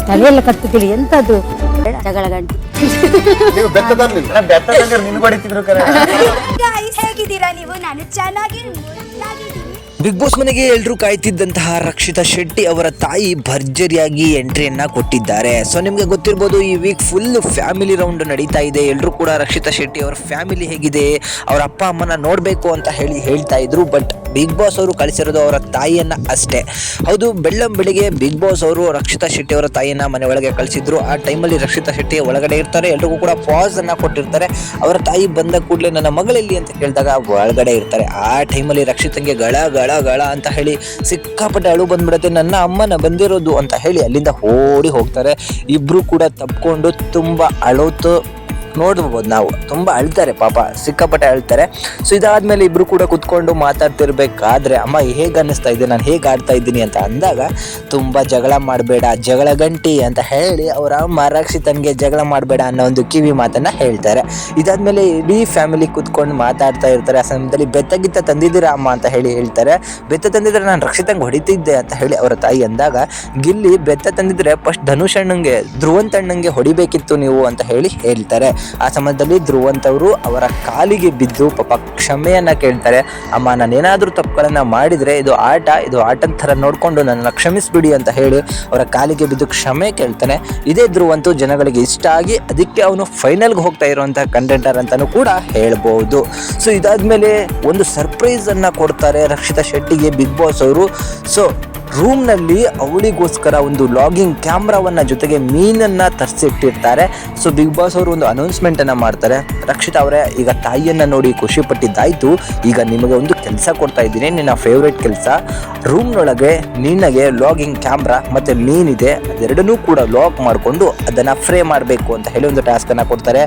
ತಲೆಯೆಲ್ಲ ಕತ್ತುಕಿಳಿ ಎಂತದ್ದು ಜಗಳ ಗಂಟು. ನೀವು ನಿನ್ಗೆ ಹೊಡಿತಿದ್ರು ಕರೆ. ಹೇಗಿದ್ದೀರಾ ನೀವು? ನಾನು ಚೆನ್ನಾಗಿದ್ದೀನಿ. ಬಿಗ್ ಬಾಸ್ ಮನೆಗೆ ಎಲ್ಲರೂ ಕಾಯ್ತಿದ್ದಂತಹ ರಕ್ಷಿತಾ ಶೆಟ್ಟಿ ಅವರ ತಾಯಿ ಭರ್ಜರಿಯಾಗಿ ಎಂಟ್ರಿಯನ್ನ ಕೊಟ್ಟಿದ್ದಾರೆ. ಸೊ ನಿಮಗೆ ಗೊತ್ತಿರ್ಬೋದು, ಈ ವೀಕ್ ಫುಲ್ ಫ್ಯಾಮಿಲಿ ರೌಂಡ್ ನಡೀತಾ ಇದೆ. ಎಲ್ಲರೂ ಕೂಡ ರಕ್ಷಿತಾ ಶೆಟ್ಟಿ ಅವರ ಫ್ಯಾಮಿಲಿ ಹೇಗಿದೆ, ಅವರ ಅಪ್ಪ ಅಮ್ಮನ ನೋಡಬೇಕು ಅಂತ ಹೇಳ್ತಾ ಇದ್ರು. ಬಟ್ ಬಿಗ್ ಬಾಸ್ ಅವರು ಕಳಿಸಿರೋದು ಅವರ ತಾಯಿಯನ್ನ ಅಷ್ಟೇ. ಹೌದು, ಬೆಳ್ಳಂಬೆಳಿಗ್ಗೆ ಬಿಗ್ ಬಾಸ್ ಅವರು ರಕ್ಷಿತಾ ಶೆಟ್ಟಿ ಅವರ ತಾಯಿಯನ್ನ ಮನೆ ಒಳಗೆ ಕಳಿಸಿದ್ರು. ಆ ಟೈಮಲ್ಲಿ ರಕ್ಷಿತಾ ಶೆಟ್ಟಿ ಒಳಗಡೆ ಇರ್ತಾರೆ, ಎಲ್ರಿಗೂ ಕೂಡ ಪಾಸ್ ಅನ್ನ ಕೊಟ್ಟಿರ್ತಾರೆ. ಅವರ ತಾಯಿ ಬಂದ ಕೂಡಲೇ ನನ್ನ ಮಗಳಲ್ಲಿ ಅಂತ ಕೇಳಿದಾಗ ಒಳಗಡೆ ಇರ್ತಾರೆ. ಆ ಟೈಮಲ್ಲಿ ರಕ್ಷಿತಂಗೆ ಗಳ ಗಳ ಗಳ ಅಂತ ಹೇಳಿ ಸಿಕ್ಕಾಪಟ್ಟೆ ಅಳು ಬಂದ್ಬಿಡುತ್ತೆ. ನನ್ನ ಅಮ್ಮನ ಬಂದಿರೋದು ಅಂತ ಹೇಳಿ ಅಲ್ಲಿಂದ ಓಡಿ ಹೋಗ್ತಾರೆ. ಇಬ್ರು ಕೂಡ ತಪ್ಕೊಂಡು ತುಂಬಾ ಅಳೋತು ನೋಡ್ಬೋದು. ನಾವು ತುಂಬ ಅಳ್ತಾರೆ, ಪಾಪ ಸಿಕ್ಕಾಪಟ್ಟೆ ಅಳ್ತಾರೆ. ಸೊ ಇದಾದ್ಮೇಲೆ ಇಬ್ರು ಕೂಡ ಕುತ್ಕೊಂಡು ಮಾತಾಡ್ತಿರ್ಬೇಕಾದ್ರೆ ಅಮ್ಮ ಹೇಗೆ ಅನ್ನಿಸ್ತಾ ಇದೆ, ನಾನು ಹೇಗೆ ಆಡ್ತಾ ಇದ್ದೀನಿ ಅಂತ ಅಂದಾಗ ತುಂಬ ಜಗಳ ಮಾಡಬೇಡ, ಜಗಳ ಗಂಟಿ ಅಂತ ಹೇಳಿ ಅವರ ಅಮ್ಮ ರಕ್ಷಿತನ್ಗೆ ಜಗಳ ಮಾಡಬೇಡ ಅನ್ನೋ ಒಂದು ಕಿವಿ ಮಾತನ್ನ ಹೇಳ್ತಾರೆ. ಇದಾದ್ಮೇಲೆ ಇಡೀ ಫ್ಯಾಮಿಲಿ ಕುತ್ಕೊಂಡು ಮಾತಾಡ್ತಾ ಇರ್ತಾರೆ. ಆ ಸಮಯದಲ್ಲಿ ಬೆತ್ತಗಿತ್ತ ತಂದಿದ್ದೀರಾ ಅಮ್ಮ ಅಂತ ಹೇಳಿ ಹೇಳ್ತಾರೆ. ಬೆತ್ತ ತಂದಿದ್ರೆ ನಾನು ರಕ್ಷಿತಂಗೆ ಹೊಡಿತಿದ್ದೆ ಅಂತ ಹೇಳಿ ಅವರ ತಾಯಿ ಅಂದಾಗ, ಗಿಲ್ಲಿ ಬೆತ್ತ ತಂದಿದ್ರೆ ಫಸ್ಟ್ ಧನುಷ್ ಅಣ್ಣಂಗೆ ಧ್ರುವಂತ್ ಅಣ್ಣಂಗೆ ಹೊಡಿಬೇಕಿತ್ತು ನೀವು ಅಂತ ಹೇಳಿ ಹೇಳ್ತಾರೆ. ಆ ಸಮಯದಲ್ಲಿ ಧ್ರುವಂತ್ ಅವರು ಅವರ ಕಾಲಿಗೆ ಬಿದ್ದು ಪಾಪ ಕ್ಷಮೆಯನ್ನ ಕೇಳ್ತಾರೆ. ಅಮ್ಮ ನಾನೇನಾದ್ರೂ ತಪ್ಪುಗಳನ್ನ ಮಾಡಿದ್ರೆ ಇದು ಆಟದ ಥರ ನೋಡ್ಕೊಂಡು ನನ್ನ ಕ್ಷಮಿಸ್ಬಿಡಿ ಅಂತ ಹೇಳಿ ಅವರ ಕಾಲಿಗೆ ಬಿದ್ದು ಕ್ಷಮೆ ಕೇಳ್ತಾನೆ. ಇದೇ ಧ್ರುವಂತು ಜನಗಳಿಗೆ ಇಷ್ಟ ಆಗಿ ಅದಕ್ಕೆ ಅವನು ಫೈನಲ್ಗೆ ಹೋಗ್ತಾ ಇರುವಂತಹ ಕಂಟೆಂಟರ್ ಅಂತಾನೂ ಕೂಡ ಹೇಳ್ಬೋದು. ಸೊ ಇದಾದ್ಮೇಲೆ ಒಂದು ಸರ್ಪ್ರೈಸ್ ಅನ್ನ ಕೊಡ್ತಾರೆ ರಕ್ಷಿತಾ ಶೆಟ್ಟಿಗೆ ಬಿಗ್ ಬಾಸ್ ಅವರು. ಸೊ ರೂಮ್ನಲ್ಲಿ ಅವಳಿಗೋಸ್ಕರ ಒಂದು ಲಾಗಿಂಗ್ ಕ್ಯಾಮ್ರಾವನ್ನ ಜೊತೆಗೆ ಮೀನನ್ನ ತರಿಸಿಟ್ಟಿರ್ತಾರೆ. ಸೊ ಬಿಗ್ ಬಾಸ್ ಅವರು ಒಂದು ಅನೌನ್ಸ್ಮೆಂಟ್ ಅನ್ನ ಮಾಡ್ತಾರೆ. ರಕ್ಷಿತಾ ಅವರೇ, ಈಗ ತಾಯಿಯನ್ನ ನೋಡಿ ಖುಷಿ ಪಟ್ಟಿದ್ದಾಯ್ತು, ಈಗ ನಿಮಗೆ ಒಂದು ಕೆಲಸ ಕೊಡ್ತಾ ಇದ್ದೀನಿ, ನಿನ್ನ ಫೇವ್ರೇಟ್ ಕೆಲಸ. ರೂಮ್ನೊಳಗೆ ನಿನಗೆ ಲಾಗಿಂಗ್ ಕ್ಯಾಮ್ರಾ ಮತ್ತೆ ಮೀನಿದೆ, ಅದೆರಡನ್ನೂ ಕೂಡ ಲಾಕ್ ಮಾಡಿಕೊಂಡು ಅದನ್ನ ಫ್ರೇ ಮಾಡಬೇಕು ಅಂತ ಹೇಳಿ ಒಂದು ಟಾಸ್ಕ್ ಅನ್ನ ಕೊಡ್ತಾರೆ.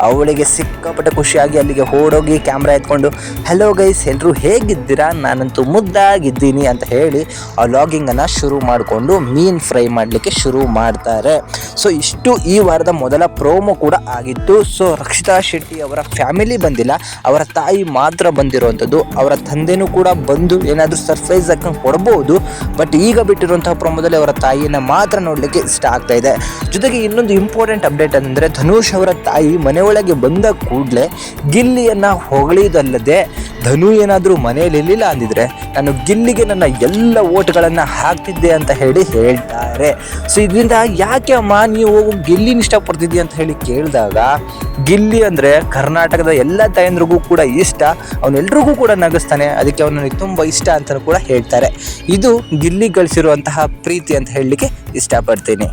ಅವಳಿಗೆ ಸಿಕ್ಕಾಪಟ್ಟೆ ಖುಷಿಯಾಗಿ ಅಲ್ಲಿಗೆ ಓಡೋಗಿ ಕ್ಯಾಮ್ರಾ ಎತ್ಕೊಂಡು ಹಲೋ ಗೈಸ್, ಎಲ್ಲರೂ ಹೇಗಿದ್ದೀರಾ, ನಾನಂತೂ ಮುದ್ದಾಗಿದ್ದೀನಿ ಅಂತ ಹೇಳಿ ಆ ಲಾಗಿಂಗ್ ಅನ್ನ ಶುರು ಮಾಡಿಕೊಂಡು ಮೀನ್ ಫ್ರೈ ಮಾಡಲಿಕ್ಕೆ ಶುರು ಮಾಡ್ತಾರೆ. ಸೊ ಇಷ್ಟು ಈ ವಾರದ ಮೊದಲ ಪ್ರೋಮೋ ಕೂಡ ಆಗಿತ್ತು. ಸೊ ರಕ್ಷಿತಾ ಶೆಟ್ಟಿ ಅವರ ಫ್ಯಾಮಿಲಿ ಬಂದಿಲ್ಲ, ಅವರ ತಾಯಿ ಮಾತ್ರ ಬಂದಿರುವಂಥದ್ದು. ಅವರ ತಂದೆನೂ ಕೂಡ ಬಂದು ಏನಾದರೂ ಸರ್ಪ್ರೈಸ್ ಹಾಕೊಂಡು ಕೊಡ್ಬೋದು. ಬಟ್ ಈಗ ಬಿಟ್ಟಿರುವಂತಹ ಪ್ರೋಮೋದಲ್ಲಿ ಅವರ ತಾಯಿಯನ್ನ ಮಾತ್ರ ನೋಡಲಿಕ್ಕೆ ಇಷ್ಟ ಆಗ್ತಾ ಇದೆ. ಜೊತೆಗೆ ಇನ್ನೊಂದು ಇಂಪಾರ್ಟೆಂಟ್ ಅಪ್ಡೇಟ್ ಅಂದರೆ, ಧನುಷ್ ಅವರ ತಾಯಿ ಮನೆಯೊಳಗೆ ಬಂದ ಕೂಡಲೇ ಗಿಲ್ಲಿಯನ್ನ ಹೊಗಳಿದಲ್ಲದೆ ಧನು ಏನಾದರೂ ಮನೆಯಲ್ಲಿ ಇರಲಿಲ್ಲ ಅಂದಿದ್ರೆ ನಾನು ಗಿಲ್ಲಿಗೆ ನನ್ನ ಎಲ್ಲ ಓಟ್ಗಳನ್ನು ಹಾಕ್ತಿದ್ದೆ ಅಂತ ಹೇಳಿ ಹೇಳ್ತಾರೆ. ಸೊ ಇದರಿಂದ ಯಾಕೆ ಅಮ್ಮ ನೀವು ಗಿಲ್ಲಿನ ಇಷ್ಟಪಡ್ತಿದ್ದಿ ಅಂತ ಹೇಳಿ ಕೇಳಿದಾಗ, ಗಿಲ್ಲಿ ಅಂದರೆ ಕರ್ನಾಟಕದ ಎಲ್ಲ ತಾಯಂದ್ರಿಗೂ ಕೂಡ ಇಷ್ಟ, ಅವನೆಲ್ರಿಗೂ ಕೂಡ ನಗಿಸ್ತಾನೆ, ಅದಕ್ಕೆ ಅವನು ನನಗೆ ತುಂಬ ಇಷ್ಟ ಅಂತ ಕೂಡ ಹೇಳ್ತಾರೆ. ಇದು ಗಿಲ್ಲಿ ಗಳಿಸಿರುವಂತಹ ಪ್ರೀತಿ ಅಂತ ಹೇಳಲಿಕ್ಕೆ ಇಷ್ಟಪಡ್ತೀನಿ.